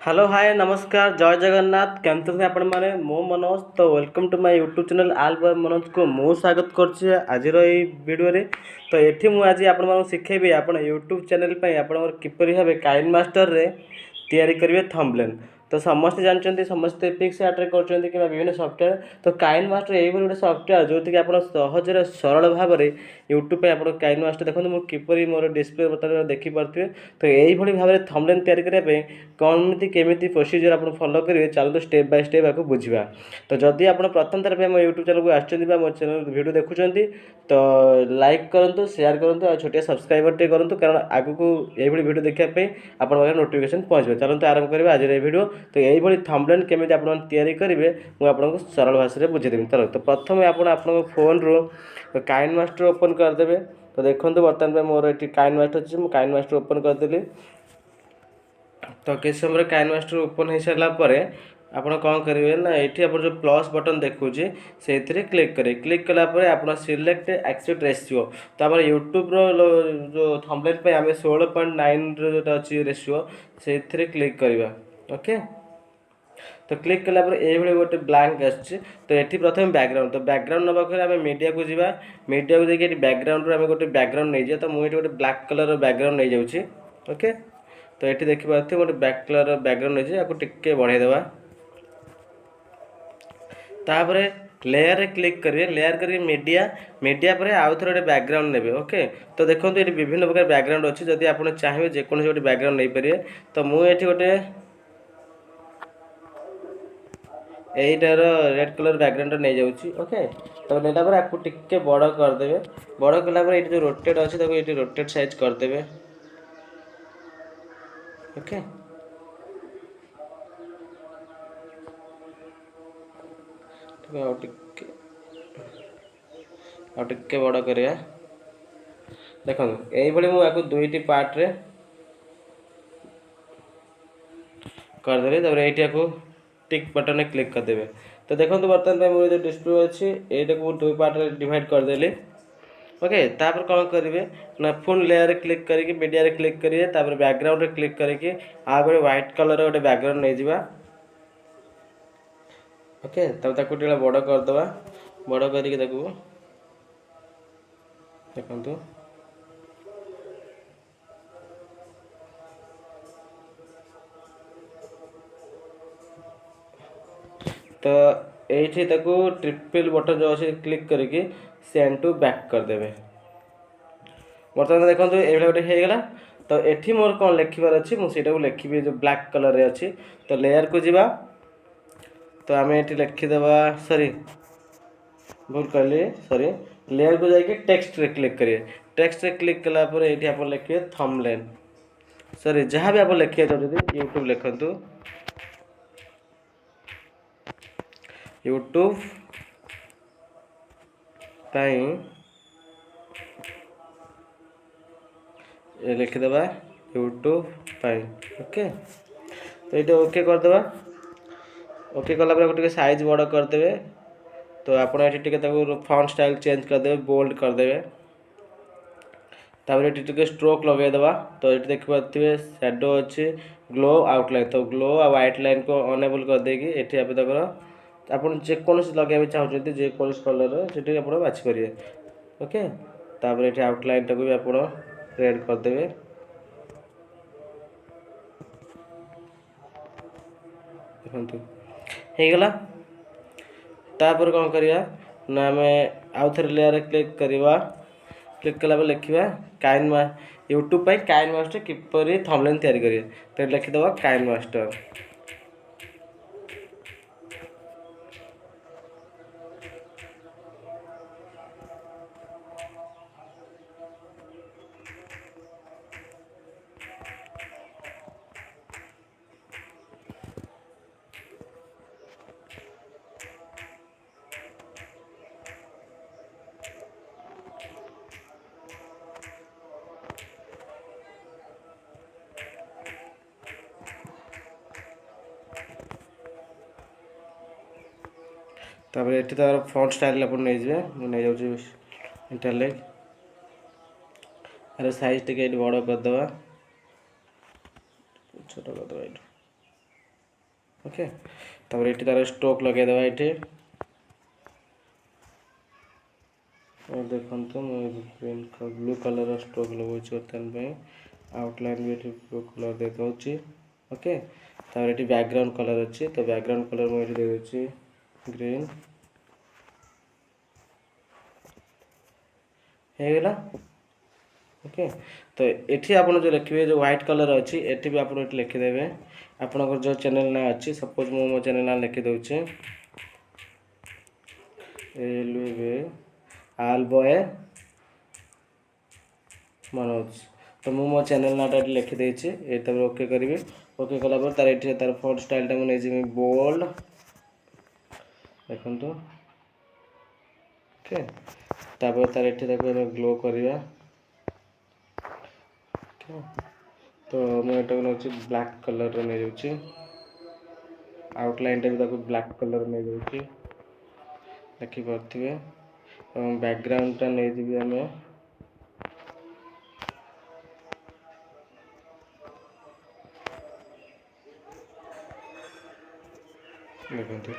Hello hi नमस्कार जय जगन्नाथ केमती अछंती आपण माने मो मनोज तो welcome to my YouTube channel all by Manoj को मु स्वागत करछि आज वीडियो रे। तो एठी मु आज आपण मानू सिखेबी आपण यूट्यूब चैनल पई आपण किपरि भाबे काइन मास्टर रे तैयारी करिवे थंबनेल। तो समस्ते जानते समस्ते पिक्सआर्ट कर विभिन्न सॉफ्टवेयर तो काइन मास्टर यही गोटे सॉफ्टवेयर जो कि आप सहजरे सरल भाव में यूट्यूब पे आप काइन मास्टर देखो मुझे किपरि मोर डिस्प्ले बटन देखिपे। तो यही भाव में थंबनेल तैयारी करने कौन केमी प्रोसीजर आप फॉलो करेंगे चलते स्टेप बाय स्टेप आपको बुझा। तो जदि आप प्रथम थर मो यूट्यूब चैनल को आसो मो चैनल वीडियो देखुं तो लाइक करूँ शेयर करूँ और छोटिया सब्सक्राइबर टे करूँ कारण आगू को यही वीडियो देखापी आप नोटिफिकेशन पहुँचे। चलते आरंभ करेंगे आज वीडियो। तो यही थंबनेल केमी आप तैयारी करेंगे मुझे आपको सरल भाषा में बुझेदेवी। चलो तो प्रथम आप फोन रू काइन मास्टर ओपन करदे। तो देखो बर्तमान मोर ये काइन मास्टर अच्छी मुझे काइन मास्टर ओपन करदेली। तो किस समय काइन मास्टर ओपन हो सारापर आपड़ कौन करेंगे ना ये आप जो प्लस बटन देखुचे से क्लिक करेंगे। क्लिक कलापर आप सिलेक्ट एक्सेप्ट रेशियो तो आम यूट्यूब जो थंबनेल आम 16.9 जो अच्छी रेशियो से क्लिक करवा। ओके तो क्लिक कलापर ये गोटे ब्लैंक आसचे। तो ये प्रथम बैकग्राउंड तो बैकग्राउंड नाक आम मीडिया को जी मीडिया को जाकि बैकग्राउंड आम गोटे बैकग्राउंड नहीं जाए। तो मुझे गोटे ब्लैक कलर बैकग्राउंड नहीं जाऊँगी। ओके तो ये देखिए गोटे ब्लैक कलर बैकग्राउंड नहीं आपको टिके बढ़ेदेवा। तापर लेयर रे क्लिक करेंगे लेयर करेंगे मीडिया मीडिया पर आउ थे गोटे बैकग्राउंड ने। ओके तो देखो ये विभिन्न प्रकार बैकग्राउंड अच्छी जदि आप चाहिए जेकोसी गोटे बैकग्राउंड नहीं पारे। तो मुझे गोटे यहीटार रेड कलर बैकग्राउंड नहीं जाऊँगी। ओके तो नेला पर आपको टिके बड़ करदे बड़ कलापर ये जो रोटेट अच्छे ये रोटेट साइज करदे। ओके टिके बड़ करिया देखो यही मुझे दुईटी पार्ट्रे करदेली। तब ये टिक बटन में क्लिक करदे। तो देखो बर्तमान मुझे जो डिस्प्ले अच्छी ये दुई पार्ट डिवाइड करदेली। ओके तापर कौन करेंगे ना फोन लेयर क्लिक करके मीडिया रे क्लिक करेंगे तापर बैकग्राउंड रे क्लिक करके आगे व्हाइट कलर गोटे बैकग्राउंड नहीं जावा। ओके तब ताकू बड़ करदे बड़ करके देखो तो ये ट्रिपल बटन जो अच्छे क्लिक करके सेंड टू बैक करदे। बर्तमान देखो ये गोटे होगा। तो ये मोर कौन लिखबार अच्छी मुझे लिखी जो ब्लैक कलर रे अच्छी। तो लेयर को जीवा तो आम ये लिखिदेवा सॉरी भूल कहली सॉरी लेयर को जाके टेक्स्ट रे क्लिक करिए। टेक्स्ट रे क्लिक कलापर ये आप लिखिए थंबनेल सॉरी जहाँ भी आप लिखिए चाहते यूट्यूब लिखु यूट्यूब ये लिखिदेवा यूट्यूब पाई। ओके तो ये ओके करदे। ओके कलापर साइज बड़ करदे। तो आप फॉन्ट स्टाइल चेंज करदे बोल्ड करदे। तापर ये स्ट्रोक लगेदेवा। तो ये देखिए शैडो अच्छी ग्लो आउटलाइन तो ग्लो आ व्हाइट लाइन को अनेबल कर देगी ये आप जेकोसी लगे चाहते जेकोसी कलर से आप बाछिपारे। ओके तापर ये आउटलाइन टाक भी आप रेड करदे। देखो होगला तापर कौन करिया ना आम आउ थे लेयर क्लिक करवा। क्लिक कला लिखा काइन यूट्यूब पर काइन मास्टर किपरि थंबनेल तैयारी करेंगे। तो लिखिदेवा काइन मास्टर। तापर ये तार फॉन्ट स्टाइल आप नहीं जाऊँ इंटरलेक अरे साइज टे बड़ करदे छोट करदे। ओके तापर ये तार स्ट्रोक लगेदेवा ये देखो ग्रीन ब्लू कलर स्ट्रोक लगे बर्तमान आउटलाइन भी ब्लू कलर दे दूँ ओके तापर ये बैकग्राउंड कलर अच्छी तो बैकग्राउंड कलर मुझे दे दूँ ग्रीन होगला ओके तो ये आप जो लिखे जो व्हाइट कलर अच्छी एटी भी आप लिखिदेवे आपंकर जो चैनल ना अच्छी सपोज मु मो चैनल ना लिखिदे आलबय मनोज तो मु मो चैनल नाटा लिखिदे ये ओके करी ओके कला तार ये तार फॉन्ट स्टाइल मुझे बोल्ड देखो ओके तापर तार ये ग्लो करवा तो मुझे नौची ब्लैक कलर नहीं जाऊँगी आउटलाइन भी ब्लैक कलर नहीं जाऊँगी देखिपे और बैकग्राउंड टा नहीं जी आम देखते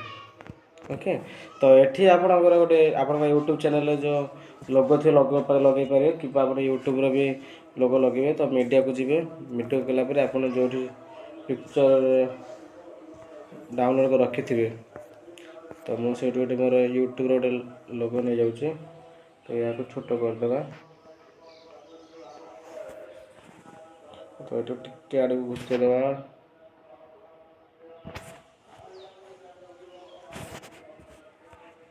ओके तो ये आपंकर गोटे आप यूट्यूब चैनल जो लोगो थी लोगो पर लगे पारे कि आप यूट्यूब भी लोगो लगे तो मीडिया को जी मीडिया कलापर आप जो पिक्चर डाउनलोड कर रखी थे तो मुझे गोटे मोर यूट्यूब गोटे लोगो नहीं जाऊँगी तो यहाँ को छोट करदे तो ये टे आड़ घुसेदे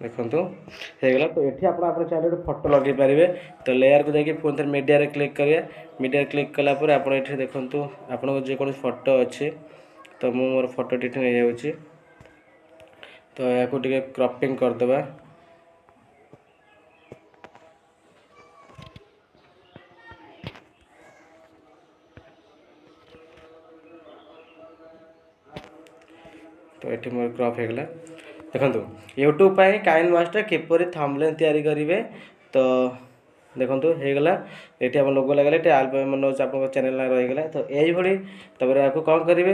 देखो होगला तो ये आप चाहिए फोटो लगे पारे तो लेयर को जाकि पुणी थे मीडिया रे क्लिक करेंगे मीडिया क्लिक कलापर आप देखो आपको जेको फोटो अच्छे तो मु मोर फोटो टी नहीं जाऊँगी तो या क्रॉपिंग करदे तो ये मोर क्रॉप होगला देखो यूट्यूब काइन मास्टर किपर थंबनेल तैयारी करेंगे तो देखो होगला ये आम लोगो लगे ये आलबम मनोज आप चैनल ना रहीगला तो यही तब आपको कौन करेंगे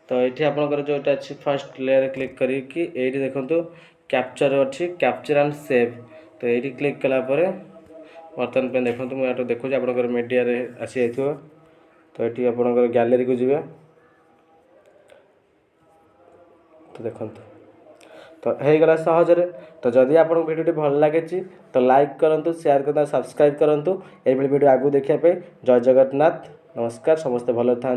तो ये आपंकर जो अच्छी फर्स्ट लेयर क्लिक करके ये देखो कैप्चर अच्छी कैप्चर एंड सेव तो ये क्लिक कलापर बर्तमान देखो मुझे देखुँ आपंकर मीडिया आसी जाइए तो ये आपंकर गैलरी को जी तो देखो तो होगला सहजरे तो जदि आप वीडियो भल लगे तो लाइक करूँ शेयर कर सब्सक्राइब करूँ ये वीडियो आगू देखापी जय जगन्नाथ नमस्कार समस्ते भल था।